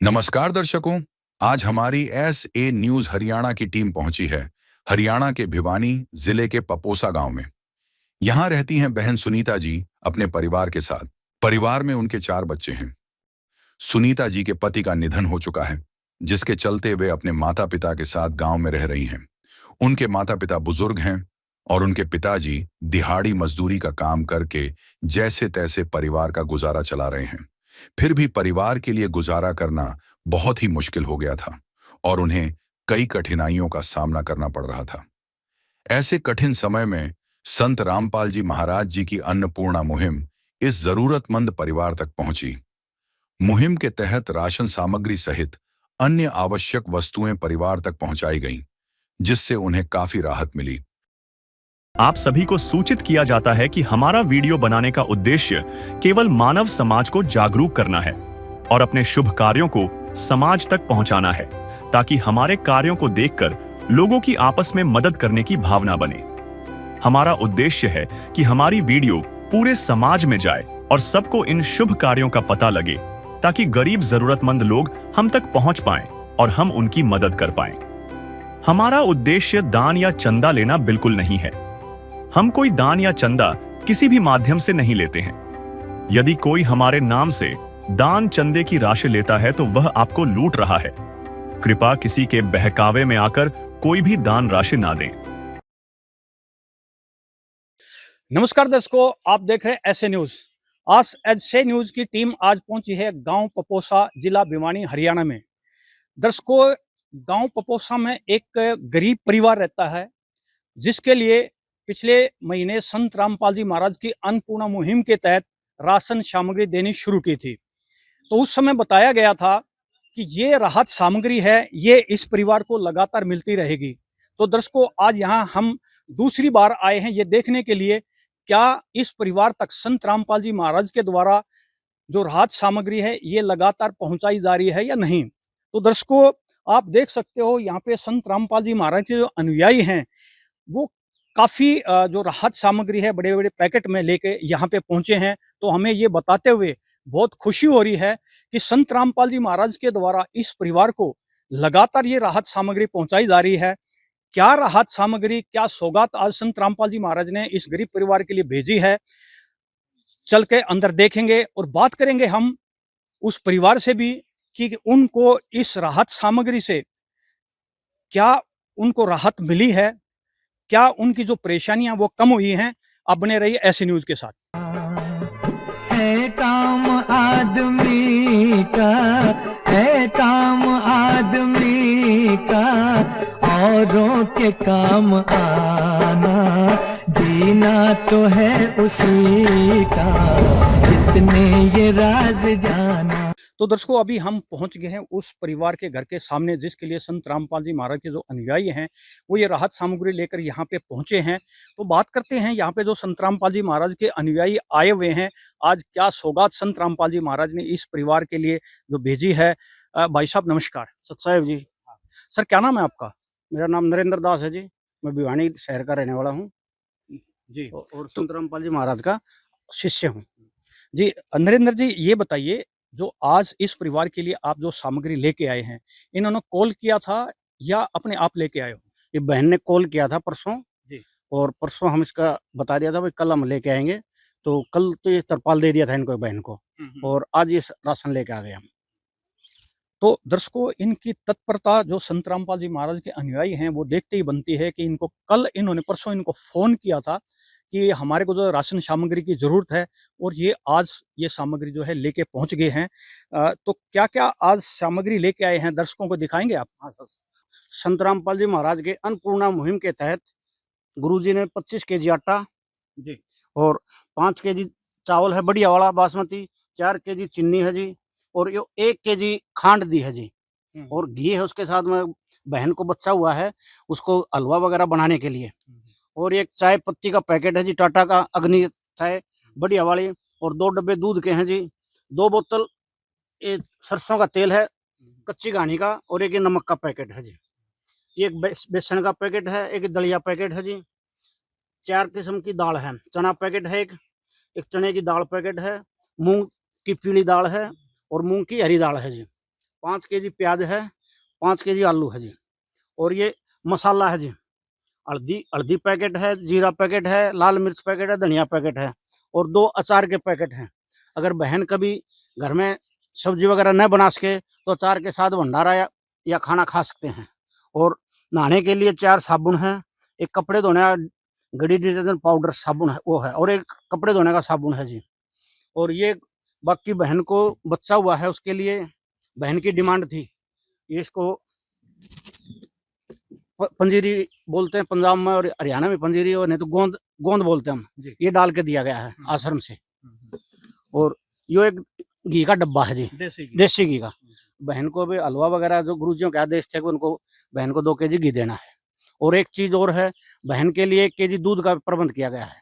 नमस्कार दर्शकों। आज हमारी एस न्यूज हरियाणा की टीम पहुंची है हरियाणा के भिवानी जिले के पपोसा गांव में। यहां रहती हैं बहन सुनीता जी अपने परिवार के साथ। परिवार में उनके 4 बच्चे हैं। सुनीता जी के पति का निधन हो चुका है, जिसके चलते वे अपने माता पिता के साथ गांव में रह रही हैं। उनके माता पिता बुजुर्ग हैं और उनके पिताजी दिहाड़ी मजदूरी का काम करके जैसे तैसे परिवार का गुजारा चला रहे हैं। फिर भी परिवार के लिए गुजारा करना बहुत ही मुश्किल हो गया था और उन्हें कई कठिनाइयों का सामना करना पड़ रहा था। ऐसे कठिन समय में संत रामपाल जी महाराज जी की अन्नपूर्णा मुहिम इस जरूरतमंद परिवार तक पहुंची। मुहिम के तहत राशन सामग्री सहित अन्य आवश्यक वस्तुएं परिवार तक पहुंचाई गईं, जिससे उन्हें काफी राहत मिली। आप सभी को सूचित किया जाता है कि हमारा वीडियो बनाने का उद्देश्य केवल मानव समाज को जागरूक करना है और अपने शुभ कार्यों को समाज तक पहुंचाना है, ताकि हमारे कार्यों को देखकर लोगों की आपस में मदद करने की भावना बने। हमारा उद्देश्य है कि हमारी वीडियो पूरे समाज में जाए और सबको इन शुभ कार्यों का पता लगे, ताकि गरीब जरूरतमंद लोग हम तक पहुंच पाएं और हम उनकी मदद कर पाएं। हमारा उद्देश्य दान या चंदा लेना बिल्कुल नहीं है। हम कोई दान या चंदा किसी भी माध्यम से नहीं लेते हैं। यदि कोई हमारे नाम से दान चंदे की राशि लेता है तो वह आपको लूट रहा है। कृपया किसी के बहकावे में आकर कोई भी दान राशि ना दें। नमस्कार दर्शकों, आप देख रहे हैं ऐसे न्यूज। आज ऐसे न्यूज की टीम आज पहुंची है गांव पपोसा, जिला भिवानी, हरियाणा में। दर्शकों, गांव पपोसा में एक गरीब परिवार रहता है, जिसके लिए पिछले महीने संत रामपाल जी महाराज की अन्नपूर्णा मुहिम के तहत राशन सामग्री देनी शुरू की थी। तो उस समय बताया गया था कि ये राहत सामग्री है, ये इस परिवार को लगातार मिलती रहेगी। तो दर्शकों, आज यहाँ हम दूसरी बार आए हैं ये देखने के लिए क्या इस परिवार तक संत रामपाल जी महाराज के द्वारा जो राहत सामग्री है ये लगातार पहुंचाई जा रही है या नहीं। तो दर्शकों, आप देख सकते हो यहाँ पे संत रामपाल जी महाराज के जो अनुयायी हैं वो काफी जो राहत सामग्री है बड़े बड़े पैकेट में लेके यहाँ पे पहुंचे हैं। तो हमें ये बताते हुए बहुत खुशी हो रही है कि संत रामपाल जी महाराज के द्वारा इस परिवार को लगातार ये राहत सामग्री पहुंचाई जा रही है। क्या राहत सामग्री, क्या सौगात आज संत रामपाल जी महाराज ने इस गरीब परिवार के लिए भेजी है, चल के अंदर देखेंगे और बात करेंगे हम उस परिवार से भी कि उनको इस राहत सामग्री से क्या उनको राहत मिली है, क्या उनकी जो परेशानियां वो कम हुई हैं। आप बने रहिए ऐसी न्यूज के साथ। है काम आदमी का, है काम आदमी का, औरों के काम आना, जीना तो है उसी का, जिसने ये राज जाना। तो दर्शकों, अभी हम पहुंच गए हैं उस परिवार के घर के सामने, जिसके लिए संत रामपाल जी महाराज के जो अनुयायी हैं वो ये राहत सामग्री लेकर यहाँ पे पहुंचे हैं। तो बात करते हैं यहाँ पे जो संत रामपाल जी महाराज के अनुयायी आए हुए हैं, आज क्या सौगात संत रामपाल जी महाराज ने इस परिवार के लिए जो भेजी है। भाई साहब नमस्कार। सतसाहिब जी। सर, क्या नाम है आपका? मेरा नाम नरेंद्र दास है जी। मैं भिवानी शहर का रहने वाला हूँ जी। और संत रामपाल जी महाराज का शिष्य हूँ जी नरेंद्र जी, ये बताइए, जो आज इस परिवार के लिए आप जो सामग्री लेके आए हैं, इन्होंने कॉल किया था या अपने आप लेके आए हो? ये बहन ने कॉल किया था परसों जी। और परसों हम इसका बता दिया था भाई कल हम लेके आएंगे। तो कल तो ये तरपाल दे दिया था इनको, बहन को, और आज ये राशन लेके आ गए हम। तो दर्शकों, इनकी तत्परता जो संत रामपाल जी महाराज के अनुयायी हैं वो देखते ही बनती है कि इनको कल परसों इनको फोन किया था कि हमारे को जो राशन सामग्री की जरूरत है, और ये आज ये सामग्री जो है लेके पहुंच गए हैं। तो क्या क्या आज सामग्री लेके आए हैं, दर्शकों को दिखाएंगे आप? हाँ सर। संत रामपाल जी महाराज के अन्नपूर्णा मुहिम के तहत गुरुजी ने 25 केजी आटा जी और 5 केजी चावल है बढ़िया वाला बासमती, 4 केजी चीनी है जी, और ये 1 केजी खांड दी है जी, और घी है उसके साथ में। बहन को बच्चा हुआ है, उसको हलवा वगैरह बनाने के लिए। और एक चाय पत्ती का पैकेट है जी, टाटा का अग्नि चाय बढ़िया वाली, और 2 डब्बे दूध के हैं जी, 2 बोतल ये सरसों का तेल है कच्ची घानी का, और एक ये नमक का पैकेट है जी। एक बेसन का पैकेट है, एक दलिया पैकेट है जी। 4 किस्म की दाल है, चना पैकेट है, एक चने की दाल पैकेट है, मूंग की पीली दाल है और मूंग की हरी दाल है जी। 5 केजी प्याज है, 5 केजी आलू है जी, और ये मसाला है जी, हल्दी पैकेट है, जीरा पैकेट है, लाल मिर्च पैकेट है, धनिया पैकेट है, और 2 अचार के पैकेट हैं। अगर बहन कभी घर में सब्जी वगैरह न बना सके तो अचार के साथ भंडारा या खाना खा सकते हैं। और नहाने के लिए 4 साबुन है, एक कपड़े धोने का गड़ी डिटर्जेंट पाउडर साबुन है वो है, और एक कपड़े धोने का साबुन है जी। और ये बाकी बहन को बच्चा हुआ है, उसके लिए बहन की डिमांड थी, ये इसको पंजीरी बोलते हैं पंजाब में, और हरियाणा में पंजीरी, और नहीं तो गोंद गोंद बोलते हैं हम। ये डाल के दिया गया है आश्रम से। और यो एक घी का डब्बा है जी, देसी घी का। बहन को भी हलवा वगैरह जो गुरुजियों के आदेश थे कि उनको बहन को 2 केजी घी देना है। और एक चीज और है, बहन के लिए 1 केजी दूध का प्रबंध किया गया है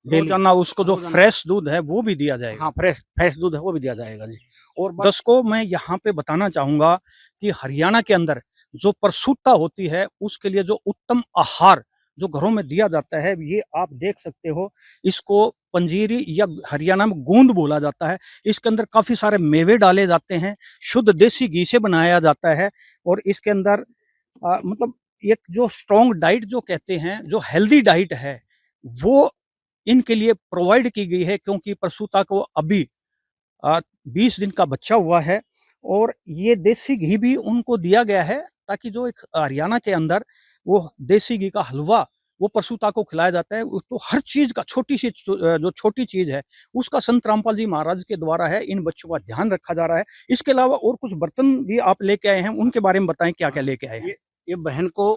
डेली। रोजाना उसको जो फ्रेश दूध है वो भी दिया जाएगा। हाँ, फ्रेश दूध है वो भी दिया जाएगा जी। और दर्शकों, मैं यहाँ पे बताना चाहूंगा कि हरियाणा के अंदर जो प्रसूता होती है उसके लिए जो उत्तम आहार जो घरों में दिया जाता है, ये आप देख सकते हो, इसको पंजीरी या हरियाणा में गूंद बोला जाता है। इसके अंदर काफी सारे मेवे डाले जाते हैं, शुद्ध देसी घी से बनाया जाता है, और इसके अंदर मतलब एक जो स्ट्रॉन्ग डाइट जो कहते हैं, जो हेल्दी डाइट है, वो इनके लिए प्रोवाइड की गई है, क्योंकि प्रसूता को अभी 20 दिन का बच्चा हुआ है। और ये देसी घी भी उनको दिया गया है ताकि जो एक हरियाणा के अंदर वो देसी घी का हलवा वो प्रसूता को खिलाया जाता है। तो हर चीज का छोटी सी जो छोटी चीज है उसका संत रामपाल जी महाराज के द्वारा है इन बच्चों का ध्यान रखा जा रहा है। इसके अलावा और कुछ बर्तन भी आप लेके आए हैं, उनके बारे में बताएं, क्या क्या लेके आए हैं। ये बहन को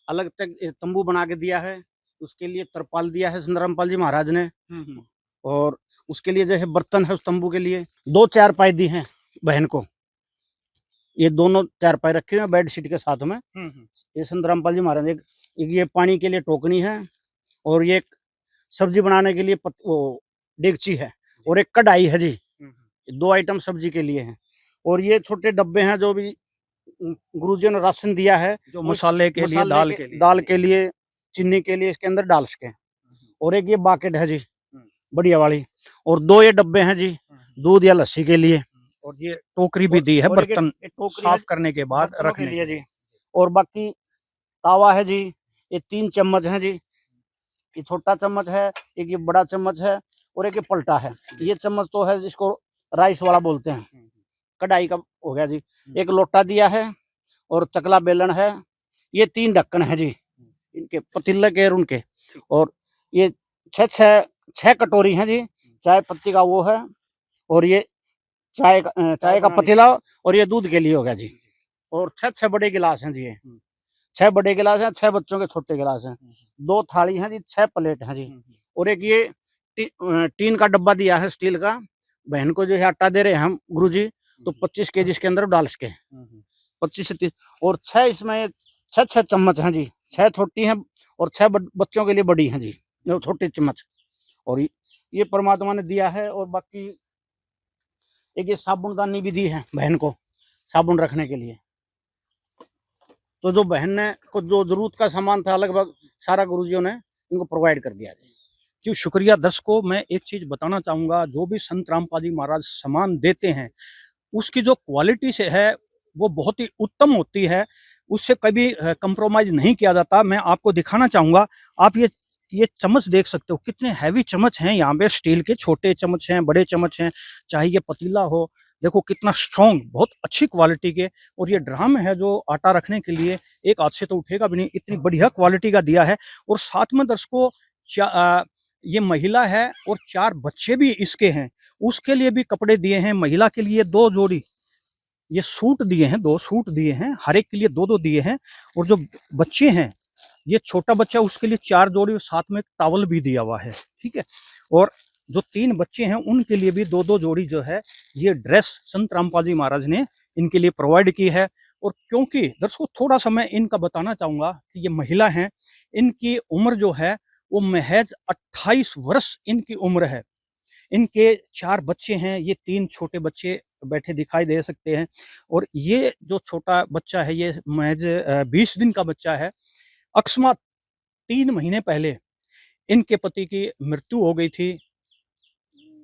अलग तक तंबू बना के दिया है, उसके लिए तरपाल दिया है संत रामपाल जी महाराज ने। और उसके लिए जो है बर्तन है, उस तंबू के लिए 2 चारपाई दी हैं बहन को। ये दोनों चारपाई रखे हैं बेड शीट के साथ में। ये संत रामपाल जी महाराज एक ये पानी के लिए टोकनी है, और ये सब्जी बनाने के लिए वो डेगची है, और एक कढ़ाई है जी। 2 आइटम सब्जी के लिए हैं। और ये छोटे डब्बे हैं जो भी गुरुजी ने राशन दिया है, जो मसाले के लिए, दाल के लिए, चीनी के लिए, इसके अंदर डाल सके। और एक ये बाकेट है जी बढ़िया वाली, और 2 ये डब्बे हैं जी दूध या लस्सी के लिए। और ये टोकरी भी दी है बर्तन साफ करने के बाद रखने के लिए जी। और बाकी तावा है जी, ये 3 चम्मच हैं जी, ये छोटा चम्मच है, एक ये बड़ा चम्मच है, और एक ये पलटा है। ये चम्मच तो है जिसको राइस वाला बोलते हैं, कढ़ाई का हो गया जी। एक लोटा दिया है, और चकला बेलन है। ये 3 ढक्कन है जी इनके पतीले के और उनके। और ये 6 कटोरी हैं जी, चाय पत्ती का वो है, और ये चाय का पतीला, और ये दूध के लिए हो गया जी। और 6 बड़े गिलास हैं जी, ये 6 बड़े गिलास हैं, 6 बच्चों के छोटे गिलास हैं, 2 थाली हैं जी, 6 प्लेट हैं जी। और एक ये टीन का डब्बा दिया है स्टील का। बहन को जो है आटा दे रहे हैं हम गुरुजी, तो 25 केजी इसके अंदर डाल सके, 25 से 30। और 6 इसमें 6 चम्मच हैं जी, 6 छोटी हैं और 6 बच्चों के लिए बड़ी हैं जी, छोटे चम्मच। और ये परमात्मा ने दिया है। और बाकी एक ये साबुनदानी भी दी है बहन को साबुन रखने के लिए। तो जो बहन ने को जो जरूरत का सामान था लगभग सारा गुरुजियों ने इनको प्रोवाइड कर दिया जी। शुक्रिया। दर्शकों, मैं एक चीज बताना चाहूंगा, जो भी संत रामपाल जी महाराज सामान देते हैं उसकी जो क्वालिटी से है वो बहुत ही उत्तम होती है, उससे कभी कंप्रोमाइज नहीं किया जाता। मैं आपको दिखाना चाहूंगा, आप ये चम्मच देख सकते हो, कितने हैवी चम्मच हैं यहाँ पे, स्टील के छोटे चम्मच हैं, बड़े चम्मच हैं, चाहे ये पतीला हो, देखो कितना स्ट्रॉन्ग, बहुत अच्छी क्वालिटी के। और ये ड्रम है जो आटा रखने के लिए, एक हाथ से तो उठेगा भी नहीं, इतनी बढ़िया क्वालिटी का दिया है। और साथ में दर्शकों ये महिला है और 4 बच्चे भी इसके हैं, उसके लिए भी कपड़े दिए हैं। महिला के लिए 2 जोड़ी ये सूट दिए हैं, 2 सूट दिए हैं, हर एक के लिए 2-2 दिए हैं। और जो बच्चे हैं, ये छोटा बच्चा उसके लिए 4 जोड़ी, और साथ में एक टॉवल भी दिया हुआ है, ठीक है। और जो 3 बच्चे हैं उनके लिए भी 2-2 जोड़ी जो है ये ड्रेस संत रामपाल जी महाराज ने इनके लिए प्रोवाइड की है। और क्योंकि दर्शकों थोड़ा सा मैं इनका बताना चाहूंगा कि ये महिला हैं, इनकी उम्र जो है वो महज 28 वर्ष इनकी उम्र है। इनके 4 बच्चे हैं, ये 3 छोटे बच्चे बैठे दिखाई दे सकते हैं। और ये जो छोटा बच्चा है ये महज 20 दिन का बच्चा है। अकस्मात 3 महीने पहले इनके पति की मृत्यु हो गई थी।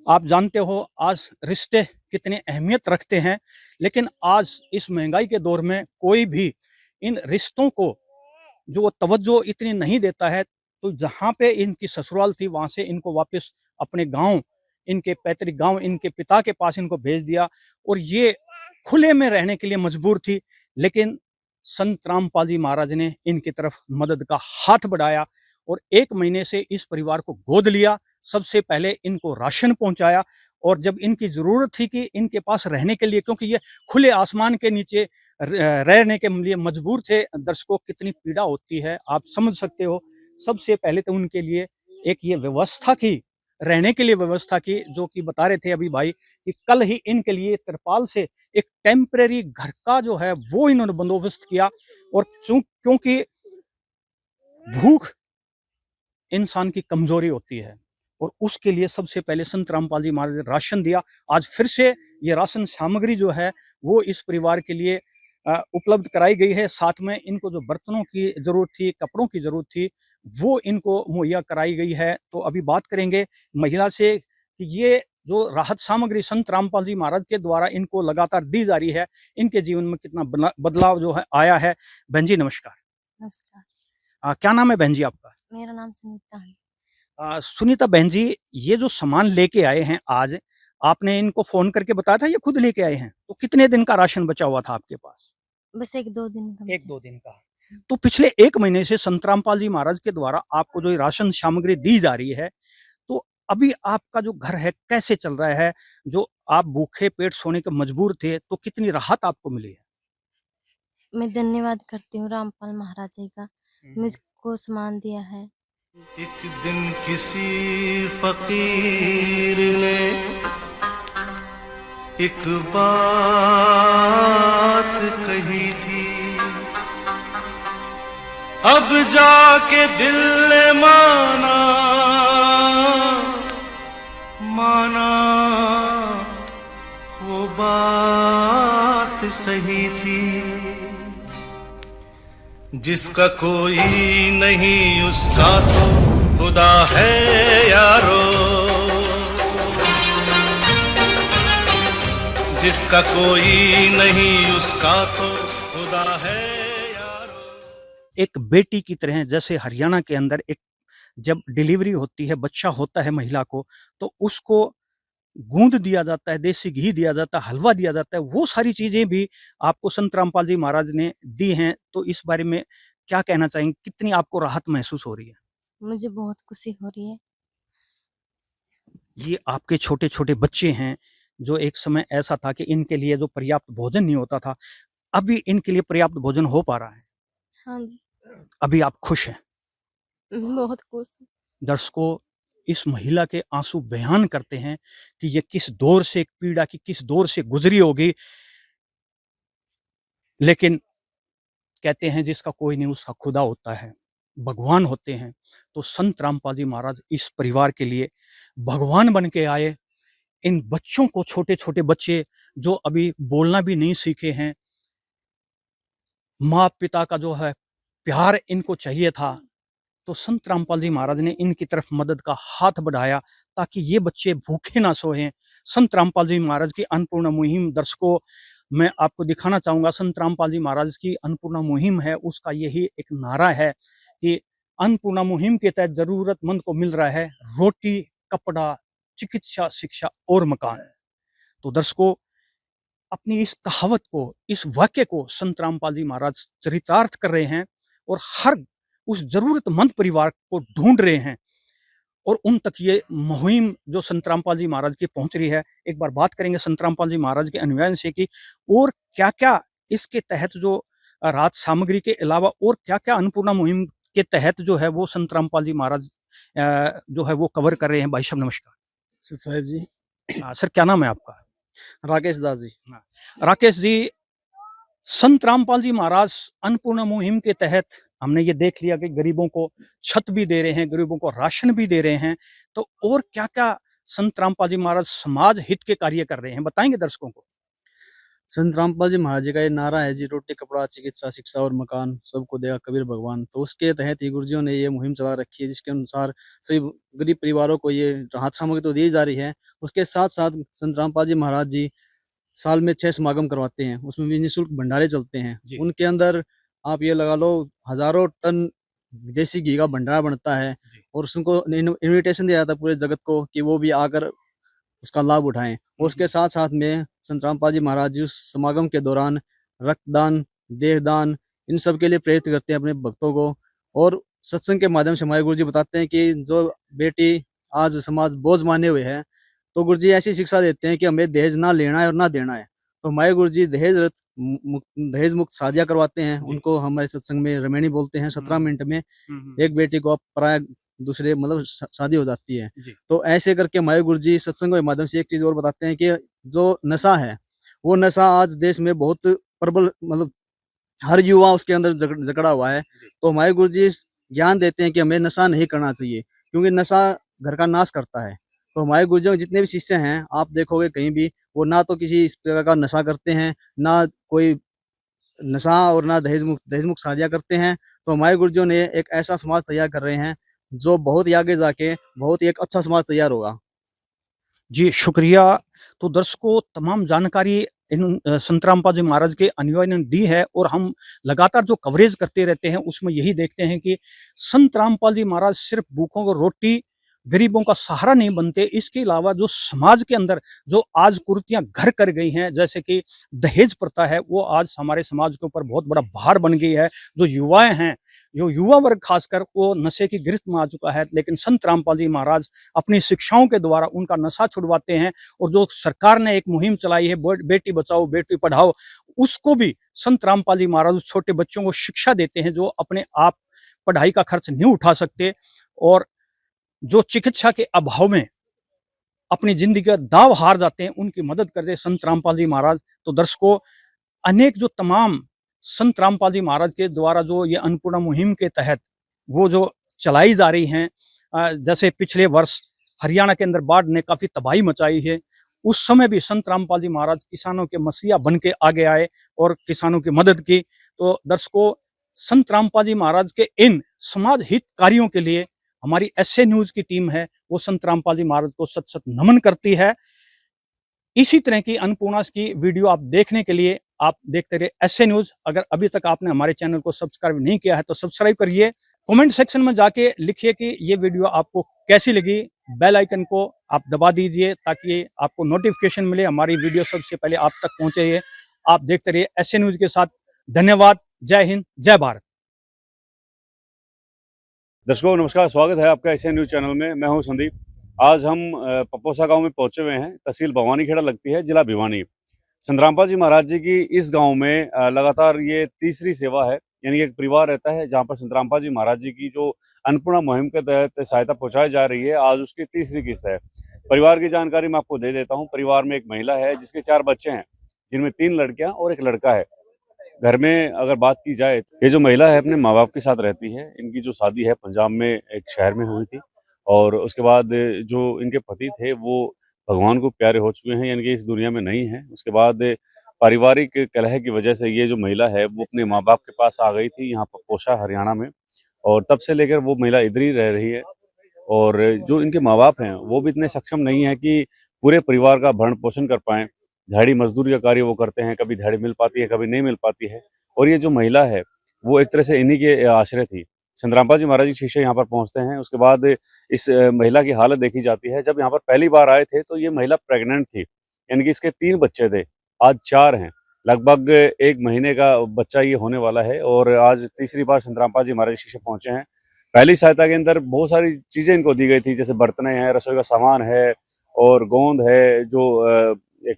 आप जानते हो आज रिश्ते कितने अहमियत रखते हैं। लेकिन आज इस महंगाई के दौर में कोई भी इन रिश्तों को जो तवज्जो इतनी नहीं देता है, तो जहाँ पे इनकी ससुराल थी वहाँ से इनको वापस अपने गांव, इनके पैतृक गांव, इनके पिता के पास इनको भेज दिया और ये खुले में रहने के लिए मजबूर थी। लेकिन संत रामपाल जी महाराज ने इनकी तरफ मदद का हाथ बढ़ाया और 1 महीने से इस परिवार को गोद लिया। सबसे पहले इनको राशन पहुंचाया और जब इनकी ज़रूरत थी कि इनके पास रहने के लिए, क्योंकि ये खुले आसमान के नीचे रहने के लिए मजबूर थे। दर्शकों, कितनी पीड़ा होती है आप समझ सकते हो। सबसे पहले तो उनके लिए एक ये व्यवस्था की, रहने के लिए व्यवस्था की, जो कि बता रहे थे अभी भाई कि कल ही इनके लिए तिरपाल से एक टेम्परेरी घर का जो है वो इन्होंने बंदोबस्त किया। और क्योंकि भूख इंसान की कमजोरी होती है और उसके लिए सबसे पहले संत रामपाल जी महाराज ने राशन दिया। आज फिर से ये राशन सामग्री जो है वो इस परिवार के लिए उपलब्ध कराई गई है। साथ में इनको जो बर्तनों की जरूरत थी, कपड़ों की जरूरत थी, वो इनको मुहैया कराई गई है। तो अभी बात करेंगे महिला से कि ये जो राहत सामग्री संत रामपाल जी महाराज के द्वारा इनको लगातार दी जा रही है, इनके जीवन में कितना बदलाव जो है आया है। बहन जी नमस्कार। नमस्कार। क्या नाम है बहन जी आपका? मेरा नाम सुनीता है। सुनीता बहन जी, ये जो सामान लेके आए हैं आज, आपने इनको फोन करके बताया था या खुद लेके आए हैं? तो कितने दिन का राशन बचा हुआ था आपके पास? बस 1-2 दिन का 1-2 दिन का। तो पिछले 1 महीने से संत रामपाल जी महाराज के द्वारा आपको जो ये राशन सामग्री दी जा रही है, तो अभी आपका जो घर है कैसे चल रहा है? जो आप भूखे पेट सोने के मजबूर थे, तो कितनी राहत आपको मिली है? मैं धन्यवाद करती हूँ रामपाल महाराज जी का, मुझको सामान दिया है। एक दिन किसी फकीर ने एक बात कही थी, अब जाके दिल ने माना वो बात सही थी। जिसका कोई नहीं उसका तो खुदा है यारो, जिसका कोई नहीं उसका तो खुदा है यारो। एक बेटी की तरह, जैसे हरियाणा के अंदर एक जब डिलीवरी होती है, बच्चा होता है महिला को, तो उसको गूंद दिया जाता है, देसी घी दिया जाता है, हलवा दिया जाता है, वो सारी चीजें भी आपको संत रामपाल जी महाराज ने दी हैं। तो इस बारे में क्या कहना चाहेंगे? कितनी आपको राहत महसूस हो रही है? मुझे बहुत खुशी हो रही है। ये आपके छोटे छोटे बच्चे हैं, जो एक समय ऐसा था कि इनके लिए जो पर्याप्त भोजन नहीं होता था, अभी इनके लिए पर्याप्त भोजन हो पा रहा है। हाँ जी, अभी आप खुश हैं? बहुत खुश हूँ। दर्शकों, इस महिला के आंसू बयान करते हैं कि ये किस दौर से, पीड़ा की किस दौर से गुजरी होगी। लेकिन कहते हैं जिसका कोई नहीं उसका खुदा होता है, भगवान होते हैं। तो संत रामपाल जी महाराज इस परिवार के लिए भगवान बन के आए। इन बच्चों को, छोटे छोटे बच्चे जो अभी बोलना भी नहीं सीखे हैं, माँ पिता का जो है प्यार इनको चाहिए था, तो संत रामपाल जी महाराज ने इनकी तरफ मदद का हाथ बढ़ाया ताकि ये बच्चे भूखे ना सोएं। संत रामपाल जी महाराज की अन्नपूर्णा मुहिम, दर्शकों मैं आपको दिखाना चाहूँगा। संत रामपाल जी महाराज की अन्नपूर्णा मुहिम है, उसका यही एक नारा है कि अन्नपूर्णा मुहिम के तहत जरूरतमंद को मिल रहा है रोटी, कपड़ा, चिकित्सा, शिक्षा और मकान। तो दर्शकों, अपनी इस कहावत को, इस वाक्य को संत रामपाल जी महाराज चरितार्थ कर रहे हैं और हर उस जरूरतमंद परिवार को ढूंढ रहे हैं और उन तक ये मुहिम जो संत रामपाल जी महाराज की पहुंच रही है। एक बार बात करेंगे संत रामपाल जी महाराज के अनुयायियों से कि और क्या क्या इसके तहत, जो राहत सामग्री के अलावा और क्या क्या अन्नपूर्णा मुहिम के तहत जो है वो संत रामपाल जी महाराज जो है वो कवर कर रहे हैं। भाई साहब नमस्कार। साहब जी, सर क्या नाम है आपका? राकेश दास जी। राकेश जी, संत रामपाल जी महाराज अन्नपूर्णा मुहिम के तहत हमने ये देख लिया कि गरीबों को छत भी दे रहे हैं, गरीबों को राशन भी दे रहे हैं, तो और क्या क्या संत रामपाल जी महाराज समाज हित के कार्य कर रहे हैं, बताएंगे दर्शकों को? संत रामपाल जी महाराज जी का ये नारा है जी, रोटी कपड़ा चिकित्सा शिक्षा और मकान सबको देगा कबीर भगवान। तो उसके तहत ही गुरुजियों ने ये मुहिम चला रखी है, जिसके अनुसार सभी गरीब परिवारों को ये राहत सामग्री तो दी जा रही है। उसके साथ साथ संत रामपाल जी महाराज जी साल में 6 समागम करवाते हैं, उसमें भी निःशुल्क भंडारे चलते हैं। जी। उनके अंदर आप ये लगा लो हजारों टन देसी घी का भंडारा बनता है जी। और उसको इनविटेशन दिया जाता है पूरे जगत को कि वो भी आकर उसका लाभ उठाएं। और उसके साथ साथ में संत रामपाल जी महाराज जी उस समागम के दौरान रक्तदान, देहदान इन सब के लिए प्रेरित करते हैं अपने भक्तों को। और सत्संग के माध्यम से हमारे गुरु जी बताते हैं कि जो बेटी आज समाज बोझ माने हुए है, तो गुरु जी ऐसी शिक्षा देते हैं कि हमें दहेज ना लेना है और ना देना है। तो हमारे गुरु जी दहेज मुक्त शादियां करवाते हैं। उनको हमारे सत्संग में रमैनी बोलते हैं। 17 मिनट में एक बेटी को पराया दूसरे मतलब शादी हो जाती है। जी। तो ऐसे करके हमारे गुरु जी सत्संगों के माध्यम से एक चीज और बताते हैं कि जो नशा है, वो नशा आज देश में बहुत प्रबल मतलब हर युवा उसके अंदर जकड़ा हुआ है। तो हमारे गुरु जी ज्ञान देते हैं कि हमें नशा नहीं करना चाहिए, क्योंकि नशा घर का नाश करता है। तो हमारे गुरुजियों के जितने भी शिष्य हैं, आप देखोगे कहीं भी वो ना तो किसी इस प्रकार का नशा करते हैं, ना कोई नशा और ना दहेज मुक्त शादियां करते हैं। तो हमारे गुरुजियों ने एक ऐसा समाज तैयार कर रहे हैं जो बहुत ही आगे जाके बहुत ही एक अच्छा समाज तैयार होगा। जी, शुक्रिया। तो दर्शकों, तमाम जानकारी संत रामपाल जी महाराज के अनुयायियों ने दी है और हम लगातार जो कवरेज करते रहते हैं उसमें यही देखते हैं कि संत रामपाल जी महाराज सिर्फ भूखों को रोटी, गरीबों का सहारा नहीं बनते, इसके अलावा जो समाज के अंदर जो आज कुरीतियां घर कर गई हैं, जैसे कि दहेज प्रथा है, वो आज हमारे समाज के ऊपर बहुत बड़ा भार बन गई है। जो युवाएं हैं, जो युवा वर्ग खासकर, वो नशे की गिरफ्त में आ चुका है, लेकिन संत रामपाल जी महाराज अपनी शिक्षाओं के द्वारा उनका नशा छुड़वाते हैं। और जो सरकार ने एक मुहिम चलाई है बेटी बचाओ बेटी पढ़ाओ, उसको भी संत रामपाल जी महाराज उस छोटे बच्चों को शिक्षा देते हैं जो अपने आप पढ़ाई का खर्च नहीं उठा सकते और जो चिकित्सा के अभाव में अपनी जिंदगी का दाव हार जाते हैं, उनकी मदद करते संत रामपाल जी महाराज। तो दर्शकों, अनेक जो तमाम संत रामपाल जी महाराज के द्वारा जो ये अन्नपूर्णा मुहिम के तहत वो जो चलाई जा रही हैं, जैसे पिछले वर्ष हरियाणा के अंदर बाढ़ ने काफी तबाही मचाई है, उस समय भी संत रामपाल जी महाराज किसानों के मसीहा बन के आगे आए और किसानों की मदद की। तो दर्शकों, संत रामपाल जी महाराज के इन समाज हित कार्यों के लिए हमारी एसए न्यूज की टीम है वो संत रामपाल जी महाराज को सत सत नमन करती है। इसी तरह की अन्नपूर्णा की वीडियो आप देखने के लिए आप देखते रहे एसए न्यूज। अगर अभी तक आपने हमारे चैनल को सब्सक्राइब नहीं किया है तो सब्सक्राइब करिए। कमेंट सेक्शन में जाके लिखिए कि ये वीडियो आपको कैसी लगी। बेल आइकन को आप दबा दीजिए ताकि आपको नोटिफिकेशन मिले, हमारी वीडियो सबसे पहले आप तक पहुंचे। आप देखते रहिए एसए न्यूज के साथ। धन्यवाद। जय हिंद, जय भारत। दर्शकों नमस्कार, स्वागत है आपका एसए न्यूज चैनल में। मैं हूं संदीप। आज हम पपोसा गांव में पहुंचे हुए हैं। तहसील भवानीखेड़ा लगती है, जिला भिवानी। संत रामपाल जी महाराज जी की इस गांव में लगातार ये तीसरी सेवा है, यानी एक परिवार रहता है जहां पर संत रामपाल जी महाराज जी की जो अन्नपूर्णा मुहिम के तहत सहायता पहुंचाई जा रही है, आज उसकी तीसरी किस्त है। परिवार की जानकारी मैं आपको दे देता हूँ। परिवार में एक महिला है जिसके 4 बच्चे हैं, जिनमें 3 लड़कियां और 1 लड़का है। घर में अगर बात की जाए, ये जो महिला है अपने माँ बाप के साथ रहती है। इनकी जो शादी है पंजाब में एक शहर में हुई थी और उसके बाद जो इनके पति थे वो भगवान को प्यारे हो चुके हैं, यानी कि इस दुनिया में नहीं है। उसके बाद पारिवारिक कलह की वजह से ये जो महिला है वो अपने माँ बाप के पास आ गई थी यहाँ पपोसा हरियाणा में, और तब से लेकर वो महिला इधर ही रह रही है। और जो इनके माँ बाप हैं वो भी इतने सक्षम नहीं है कि पूरे परिवार का भरण पोषण कर पाएं। दिहाड़ी मजदूरी का कार्य वो करते हैं, कभी दिहाड़ी मिल पाती है कभी नहीं मिल पाती है। और ये जो महिला है वो एक तरह से इन्हीं के आश्रय थी। संत रामपाल जी महाराज जी शिष्य यहाँ पर पहुँचते हैं। उसके बाद इस महिला की हालत देखी जाती है। जब यहाँ पर पहली बार आए थे तो ये महिला प्रेग्नेंट थी, यानी कि इसके 3 बच्चे थे, आज 4 हैं। लगभग 1 महीने का बच्चा ये होने वाला है और आज तीसरी बार संत रामपाल जी महाराज शिष्य पहुँचे हैं। पहली सहायता के अंदर बहुत सारी चीज़ें इनको दी गई थी, जैसे बर्तनें हैं, रसोई का सामान है और गोंद है, जो एक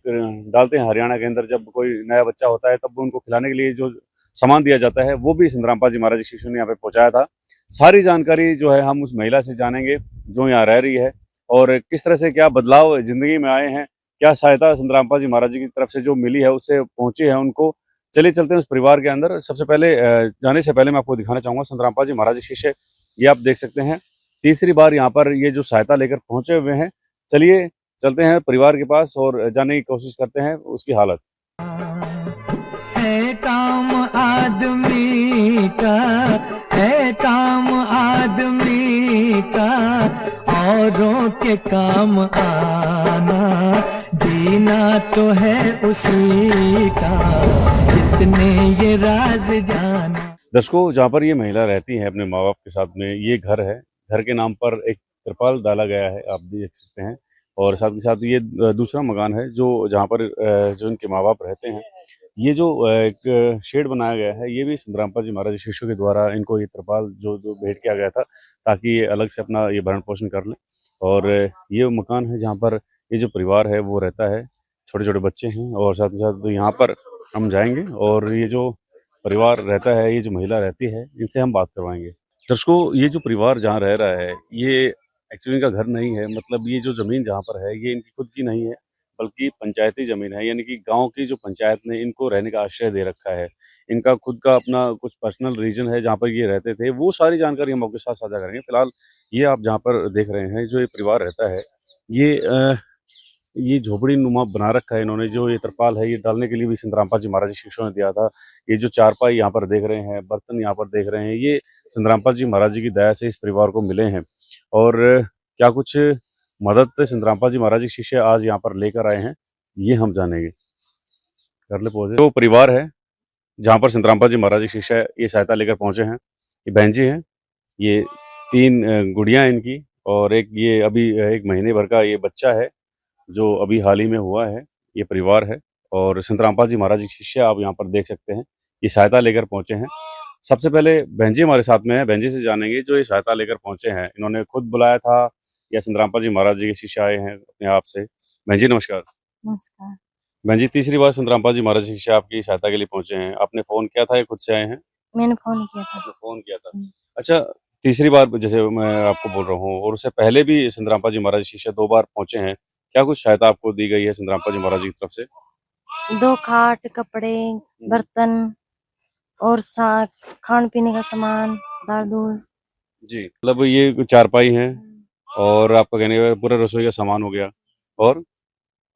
डालते हैं हरियाणा के अंदर जब कोई नया बच्चा होता है तब उनको खिलाने के लिए जो सामान दिया जाता है, वो भी संत रामपाल जी महाराज जी शिष्यों ने यहाँ पे पहुँचाया था। सारी जानकारी जो है हम उस महिला से जानेंगे जो यहाँ रह रही है और किस तरह से क्या बदलाव जिंदगी में आए हैं, क्या सहायता संत रामपाल जी महाराज जी की तरफ से जो मिली है उससे पहुंची है उनको। चलिए चलते हैं उस परिवार के अंदर। सबसे पहले जाने से पहले मैं आपको दिखाना चाहूँगा संत रामपाल जी महाराज जी शिष्य, ये आप देख सकते हैं तीसरी बार यहाँ पर ये जो सहायता लेकर पहुंचे हुए हैं। चलिए चलते हैं परिवार के पास और जानने की कोशिश करते हैं उसकी हालत। काम आदमी का, है काम आदमी का, औरों के काम आना, जीना तो है उसी का, जिसने ये राज जाना। दर्शकों, जहाँ पर ये महिला रहती है अपने माँ बाप के साथ में, ये घर है। घर के नाम पर एक त्रिपाल डाला गया है, आप देख सकते हैं। और साथ ही साथ ये दूसरा मकान है जो जहाँ पर जो इनके माँ बाप रहते हैं। ये जो एक शेड बनाया गया है, ये भी संतरामपा जी महाराज शिष्यों के द्वारा इनको ये त्रिपाल जो भेंट किया गया था, ताकि ये अलग से अपना ये भरण पोषण कर लें। और ये मकान है जहाँ पर ये जो परिवार है वो रहता है। छोटे छोटे बच्चे हैं और साथ ही साथ यहाँ पर हम जाएंगे और ये जो परिवार रहता है, ये जो महिला रहती है, इनसे हम बात करवाएंगे। दर्शकों, ये जो परिवार जहाँ रह रहा है, ये एक्चुअली इनका घर नहीं है। मतलब ये जो ज़मीन जहाँ पर है, ये इनकी खुद की नहीं है, बल्कि पंचायती ज़मीन है। यानी कि गांव की जो पंचायत ने इनको रहने का आश्रय दे रखा है। इनका खुद का अपना कुछ पर्सनल रीजन है जहाँ पर ये रहते थे। वो सारी जानकारी हम आपके साथ साझा करेंगे। फिलहाल ये आप जहाँ पर देख रहे हैं, जो ये परिवार रहता है, ये झोपड़ी नुमा बना रखा है इन्होंने। जो ये त्रिपाल है, ये डालने के लिए भी संतरामपा जी महाराज शिष्यों ने दिया था। ये जो चारपाई यहाँ पर देख रहे हैं, बर्तन यहाँ पर देख रहे हैं, ये संतरामपा जी महाराज जी की दया से इस परिवार को मिले हैं। और क्या कुछ मदद संतरामपा जी महाराज जी शिष्य आज यहाँ पर लेकर आए हैं, ये हम जानेंगे। कर ले पहुंचे तो परिवार है जहाँ पर संतरामपा जी महाराज जी शिष्य ये सहायता लेकर पहुंचे हैं। ये बहन जी हैं, ये 3 गुड़ियाँ इनकी, और एक ये अभी 1 महीने भर का ये बच्चा है जो अभी हाल ही में हुआ है। ये परिवार है और संतरामपा जी महाराज जी शिष्य आप यहाँ पर देख सकते हैं, ये सहायता लेकर पहुंचे हैं। सबसे पहले बहन जी हमारे साथ में है, बहन जी से जानेंगे जो ये सहायता लेकर पहुंचे हैं, इन्होंने खुद बुलाया था या संतरामपा जी महाराज जी के शिष्य आए हैं अपने आप से? बहन जी नमस्कार। नमस्कार। बहन जी, तीसरी बार संतरामपा जी महाराज जी शिष्य आपकी सहायता के लिए पहुंचे हैं। आपने फोन किया था या खुद से आए हैं? मैंने फोन किया था। आपने फोन किया था। अच्छा, तीसरी बार जैसे मैं आपको बोल रहा हूँ, और उससे पहले भी संतरामपा जी महाराज शिष्य 2 बार पहुंचे हैं। क्या कुछ सहायता आपको दी गई है संतरामपा जी महाराज जी की तरफ से? 2 खाट, कपड़े, बर्तन और खान पीने का सामान, दाल दूल। जी, मतलब ये चारपाई है और आपका कहने का पूरा रसोई का सामान हो गया।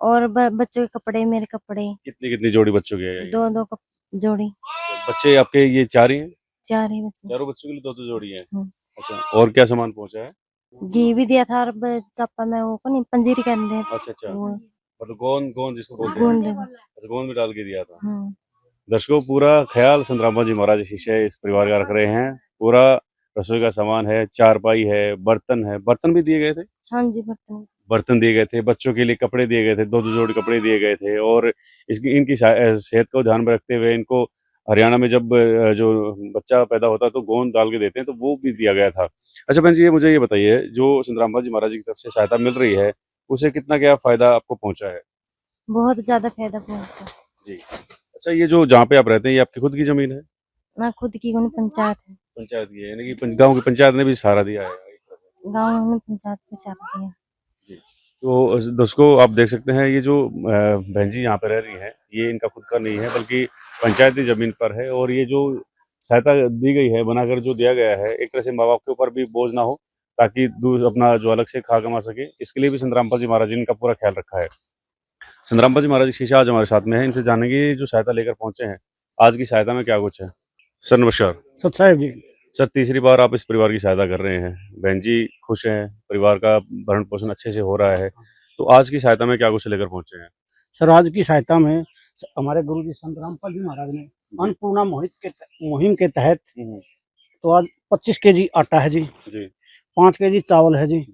और बच्चों के कपड़े, मेरे कपड़े। कितनी जोड़ी बच्चों की है ये? 2 जोड़ी। बच्चे आपके ये 4 ही हैं? 4 ही बच्चे। चारों बच्चों के लिए 2 जोड़ी है। हम्म। अच्छा, और क्या सामान पहुंचा है? घी भी दिया था और चापा में वो को नहीं पंजीरी करने दे। अच्छा, वो मतलब गोंद जिसको बोलते गोंद हैं। देगा। अच्छा, गोंद में डाल के दिया था। हम्म। दर्शकों, पूरा ख्याल संतरामपा जी महाराज शिष्य इस परिवार का रख रहे हैं। पूरा रसोई का सामान है, चारपाई है, बर्तन है। बर्तन भी दिए गए थे? हाँ जी, बर्तन दिए गए थे, बच्चों के लिए कपड़े दिए गए थे, 2 जोड़ी कपड़े दिए गए थे। और इनकी सेहत को ध्यान में रखते हुए इनको हरियाणा में जब जो बच्चा पैदा होता है तो गोंद डाल के देते हैं, तो वो भी दिया गया था। अच्छा बहन जी, मुझे ये बताइए, जो संतरामपा जी महाराज की तरफ से सहायता मिल रही है, उसे कितना क्या फायदा आपको पहुंचा है? बहुत ज्यादा फायदा पहुंचा जी। अच्छा, ये जो जहाँ पे आप रहते हैं, ये आपकी खुद की जमीन है? ना, खुद की कोई पंचायत है। पंचायत की है, यानी कि गाँव की पंचायत ने भी सहारा दिया है एक तरह से। गाँव में पंचायत के साथ दिया। जी। तो दोस्तों, आप देख सकते हैं, ये जो बहन जी यहाँ पे रह रही हैं, ये इनका खुद का नहीं है, बल्कि पंचायती जमीन पर है। और ये जो सहायता दी गई है, बनाकर जो दिया गया है, एक तरह से माँ बाप के ऊपर भी बोझ ना हो, ताकि दूर अपना जो अलग से खा कमा सके, इसके लिए भी संतरामपा जी महाराज जी ने इनका पूरा ख्याल रखा है। संतरामपा जी महाराज शिष्य आज हमारे साथ में है, इनसे जानेंगे जो सहायता लेकर पहुंचे हैं, आज की सहायता में क्या कुछ है। सर नमस्कार। सत साहेब जी। सर, तीसरी बार आप इस परिवार की सहायता कर रहे हैं। बहन जी खुश हैं, परिवार का भरण पोषण अच्छे से हो रहा है, तो आज की सहायता में क्या कुछ लेकर पहुंचे हैं? सर, आज की सहायता में हमारे गुरु जी संतरामपा जी महाराज ने अन्नपूर्णा मुहिम के तहत तो आज 25 केजी आटा है जी, 5 केजी चावल है जी,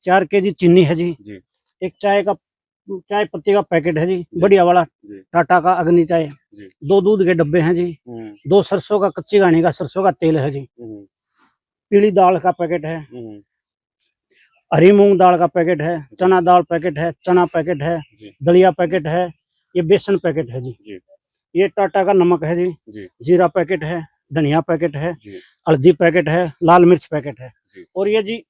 4 केजी चीनी है जी, एक चाय पत्ती का पैकेट है जी, बढ़िया वाला टाटा का अग्नि चाय, 2 दूध के डब्बे हैं जी, 2 सरसों का कच्ची घानी का सरसों का तेल है जी, पीली दाल का पैकेट है, हरी मूंग दाल का पैकेट है, चना दाल पैकेट है, चना पैकेट है, दलिया पैकेट है, ये बेसन पैकेट है जी, ये टाटा का नमक है जी, जीरा पैकेट है, धनिया पैकेट है, हल्दी पैकेट है, लाल मिर्च पैकेट है, और ये जी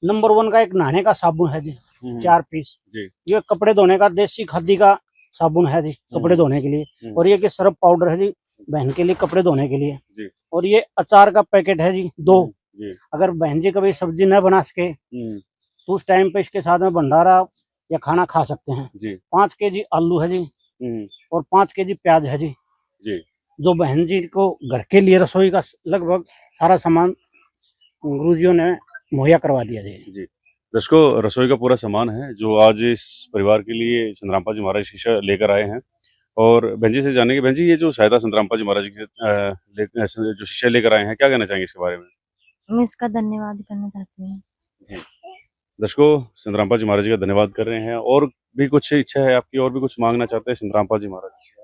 नंबर 1 का एक नहाने का साबुन है जी, 4 पीस। ये कपड़े धोने का देसी खादी का साबुन है जी, कपड़े धोने के लिए। और ये कि सर्फ पाउडर है जी, बहन के लिए कपड़े धोने के लिए। और ये अचार का पैकेट है जी, 2। अगर बहन जी कभी सब्जी न बना सके तो उस टाइम पे इसके साथ में भंडारा या खाना खा सकते हैं। 5 केजी आलू है जी, और 5 केजी प्याज है जी। जो बहन जी को घर के लिए रसोई का लगभग सारा सामान गुरुजियों ने मुहैया करवा दिया जी। दर्शकों, रसोई का पूरा सामान है जो आज इस परिवार के लिए संतरामपाल जी महाराज शीशा लेकर आए हैं। और बहन जी से जानेंगे, बहन जी ये जो सहायता संतरामपाल जी महाराज की जो शीशा लेकर आए हैं, क्या कहना चाहेंगे इसके बारे में? मैं इसका धन्यवाद करना चाहती हूँ। जी दर्शकों, संतरामपाल जी महाराज का धन्यवाद कर रहे हैं। और भी कुछ इच्छा है आपकी, और भी कुछ मांगना चाहते हैं संतरामपाल जी महाराज से?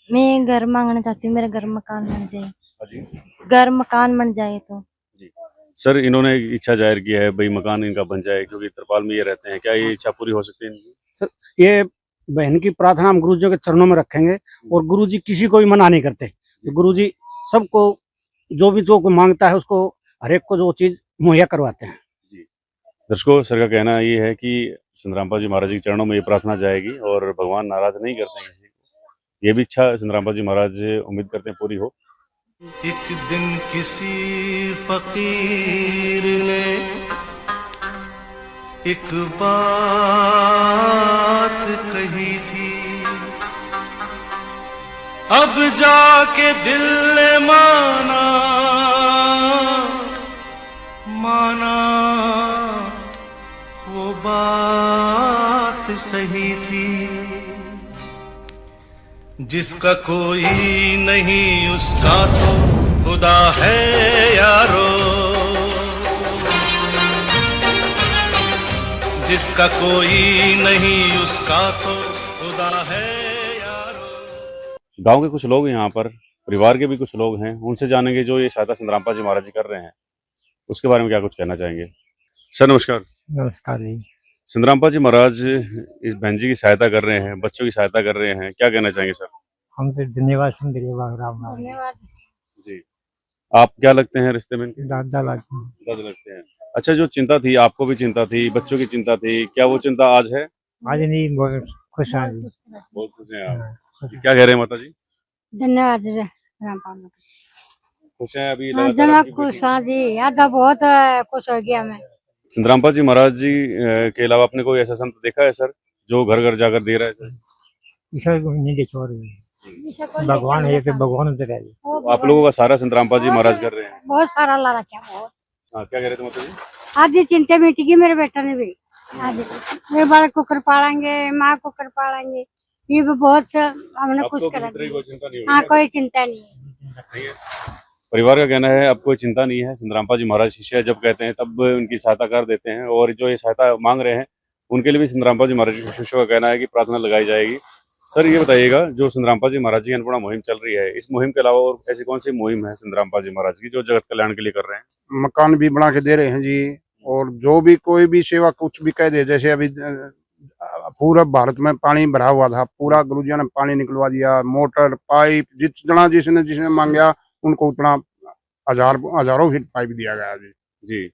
मैं घर मांगना चाहती हूँ, मेरा घर मकान बन जाए। हाँ जी, घर मकान बन जाए तो। जी सर, इन्होंने एक इच्छा जाहिर की है, भाई मकान इनका बन जाए, क्योंकि त्रिपाल में ये रहते हैं। क्या ये इच्छा पूरी हो सकती है इनकी? सर, ये बहन की प्रार्थना हम गुरुजी के चरणों में रखेंगे और गुरुजी किसी को भी मना नहीं करते। गुरुजी सबको जो कोई मांगता है उसको हर एक को जो चीज मुहैया करवाते हैं। दर्शकों, सर का कहना ये है कि संतरामपाल जी महाराज के चरणों में ये प्रार्थना जाएगी और भगवान नाराज नहीं करते हैं किसी को। ये भी इच्छा संतरामपाल जी महाराज उम्मीद करते हैं पूरी हो। एक दिन किसी फकीर ने एक बात कही थी, अब जाके दिल ने माना वो बात सही थी। जिसका कोई नहीं उसका तो खुदा है यारो, जिसका कोई नहीं उसका तो खुदा है यारो। गांव के कुछ लोग यहाँ पर, परिवार के भी कुछ लोग हैं, उनसे जानेंगे जो ये सहायता संतरामपाल जी महाराज जी कर रहे हैं, उसके बारे में क्या कुछ कहना चाहेंगे। सर नमस्कार। नमस्कार जी। संतरामपाल जी महाराज इस बहन जी की सहायता कर रहे हैं, बच्चों की सहायता कर रहे हैं, क्या कहना चाहेंगे सर? हम तो धन्यवाद धन्यवाद जी। आप क्या लगते हैं रिश्ते में? दादा लगते हैं। अच्छा, जो चिंता थी, आपको भी चिंता थी, बच्चों की चिंता थी, क्या वो चिंता आज है? आज नहीं, बहुत खुश हैं जी। बहुत खुश हैं आप। क्या कह रहे हैं माता जी? धन्यवाद खुश हैं अभी? खुश हाँ जी, आधा बहुत खुश हो गया मैं। संतरामपाल जी महाराज जी के अलावा आपने कोई ऐसा संत देखा है सर जो घर घर जाकर दे रहा है सर? नहीं देखो, भगवान है तो भगवान उधर है। आप लोगों का सारा संतरामपाल जी महाराज कर रहे हैं? बहुत सारा ला रखा बहुत। हाँ, क्या कह रहे थे माता जी? आधी चिंता मिट गई मेरे बेटा ने भी। आधी मेरे बालक को कर पालेंगे, माँ को कर पालेंगे, ये भी बहुत हमने कुछ करा। हाँ, कोई चिंता नहीं है। परिवार का कहना है अब कोई चिंता नहीं है। संतरामपाल जी महाराज शिष्य जब कहते हैं तब उनकी सहायता कर देते हैं, और जो ये सहायता मांग रहे हैं उनके लिए भी संतरामपाल जी महाराज के शिष्यों का कहना है कि प्रार्थना लगाई जाएगी। सर ये बताइएगा, जो संतरामपाल जी महाराज जी की अन्नपूर्णा मुहिम चल रही है, इस मुहिम के अलावा और ऐसी कौन सी मुहिम है संतरामपाल जी महाराज की जो जगत कल्याण के लिए कर रहे हैं? मकान भी बना के दे रहे हैं जी, और जो भी कोई भी सेवा कुछ भी कह दे, जैसे अभी पूरा भारत में पानी भरा हुआ था, पूरा गुरुजियों ने पानी निकलवा दिया, मोटर पाइप जितना जिसने मांगा उनको उतना हजारों फीट पाइप दिया गया जी।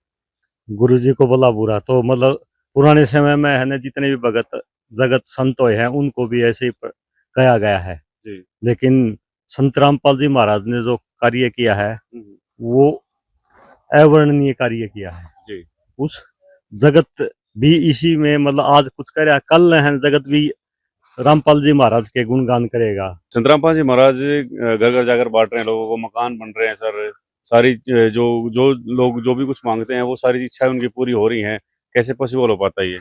गुरु जी को बोला बुरा तो मतलब पुराने समय में है ना, जितने भी भगत जगत संत हैं उनको भी ऐसे ही कहा गया है जी। लेकिन संतरामपाल जी महाराज ने जो कार्य किया है वो अवर्णनीय कार्य किया है जी। उस जगत भी इसी में मतलब आज कुछ करे, कल है जगत भी रामपाल जी महाराज के गुणगान करेगा। संतरामपाल जी महाराज घर घर जाकर बांट रहे हैं लोगों को, मकान बन रहे हैं सर, सारी जो लोग जो भी कुछ मांगते हैं वो सारी इच्छाएं उनकी पूरी हो रही हैं। कैसे पॉसिबल हो पाता है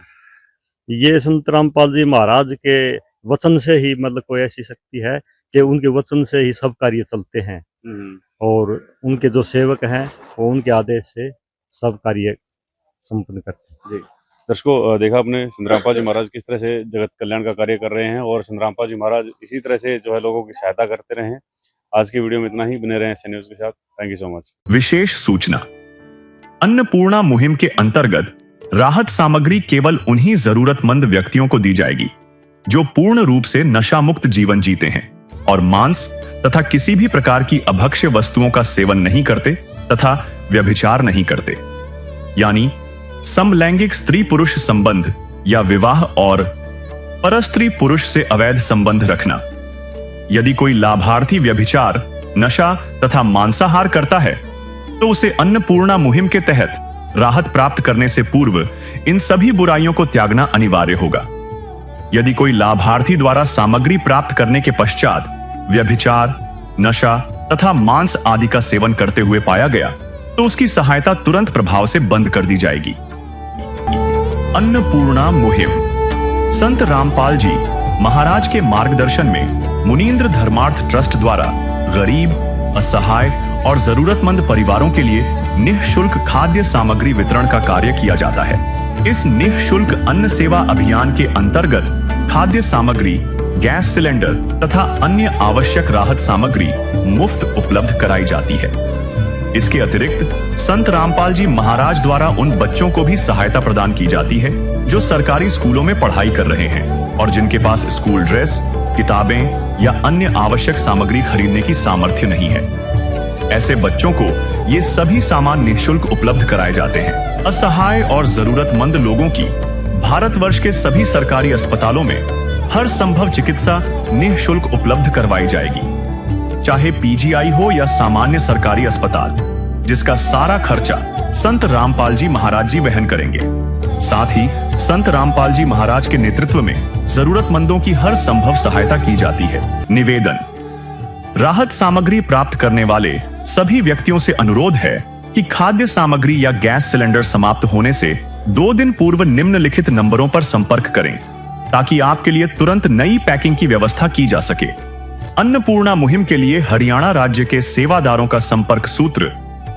ये संतरामपाल जी महाराज के वचन से ही, मतलब कोई ऐसी शक्ति है कि उनके वचन से ही सब कार्य चलते हैं, और उनके जो सेवक हैं वो उनके आदेश से सब कार्य संपन्न करते हैं जी। दर्शकों, देखा आपने संतरामपाल जी महाराज किस तरह से जगत कल्याण का कार्य कर रहे हैं, और संतरामपाल जी महाराज इसी तरह से जो है लोगों की सहायता करते रहे। आज की वीडियो में इतना ही, बने रहें SN न्यूज़ के साथ। Thank you so much. विशेष सूचना, अन्नपूर्णा मुहिम के अंतर्गत राहत सामग्री केवल उन्हीं जरूरतमंद व्यक्तियों को दी जाएगी जो पूर्ण रूप से नशा मुक्त जीवन जीते हैं और मांस तथा किसी भी प्रकार की अभक्ष्य वस्तुओं का सेवन नहीं करते तथा व्यभिचार नहीं करते, यानी समलैंगिक स्त्री पुरुष संबंध या विवाह और परस्त्री पुरुष से अवैध संबंध रखना। यदि कोई लाभार्थी व्यभिचार, नशा तथा मांसाहार करता है तो उसे अन्नपूर्णा मुहिम के तहत राहत प्राप्त करने से पूर्व इन सभी बुराइयों को त्यागना अनिवार्य होगा। यदि कोई लाभार्थी द्वारा सामग्री प्राप्त करने के पश्चात व्यभिचार, नशा तथा मांस आदि का सेवन करते हुए पाया गया तो उसकी सहायता तुरंत प्रभाव से बंद कर दी जाएगी। अन्नपूर्णा मुहिम। संत रामपाल जी महाराज के मार्गदर्शन में मुनींद्र धर्मार्थ ट्रस्ट द्वारा गरीब, असहाय और जरूरतमंद परिवारों के लिए निःशुल्क खाद्य सामग्री वितरण का कार्य किया जाता है। इस निःशुल्क अन्न सेवा अभियान के अंतर्गत खाद्य सामग्री, गैस सिलेंडर तथा अन्य आवश्यक राहत सामग्री मुफ्त उपलब्ध कराई जाती है। इसके अतिरिक्त संत रामपाल जी महाराज द्वारा उन बच्चों को भी सहायता प्रदान की जाती है जो सरकारी स्कूलों में पढ़ाई कर रहे हैं और जिनके पास स्कूल ड्रेस, किताबें या अन्य आवश्यक सामग्री खरीदने की सामर्थ्य नहीं है। ऐसे बच्चों को ये सभी सामान निःशुल्क उपलब्ध कराए जाते हैं। असहाय और जरूरतमंद लोगों की भारतवर्ष के सभी सरकारी अस्पतालों में हर संभव चिकित्सा निःशुल्क उपलब्ध करवाई जाएगी, चाहे पीजीआई हो या सामान्य सरकारी अस्पताल, जिसका सारा खर्चा संत रामपाल जी महाराज जी वहन करेंगे। साथ ही संत रामपाल जी महाराज के नेतृत्व में जरूरतमंदों की हर संभव सहायता की जाती है। निवेदन। राहत सामग्री प्राप्त करने वाले सभी व्यक्तियों से अनुरोध है कि खाद्य सामग्री या गैस सिलेंडर समाप्त होने से 2 दिन पूर्व निम्नलिखित नंबरों पर संपर्क करें ताकि आपके लिए तुरंत नई पैकिंग की व्यवस्था की जा सके। अन्नपूर्णा मुहिम के लिए हरियाणा राज्य के सेवादारों का संपर्क सूत्र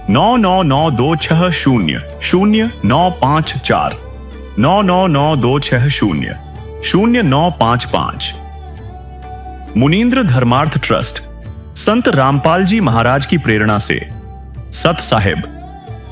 9992600954 9992600955। मुनींद्र धर्मार्थ ट्रस्ट संत रामपाल जी महाराज की प्रेरणा से सत साहिब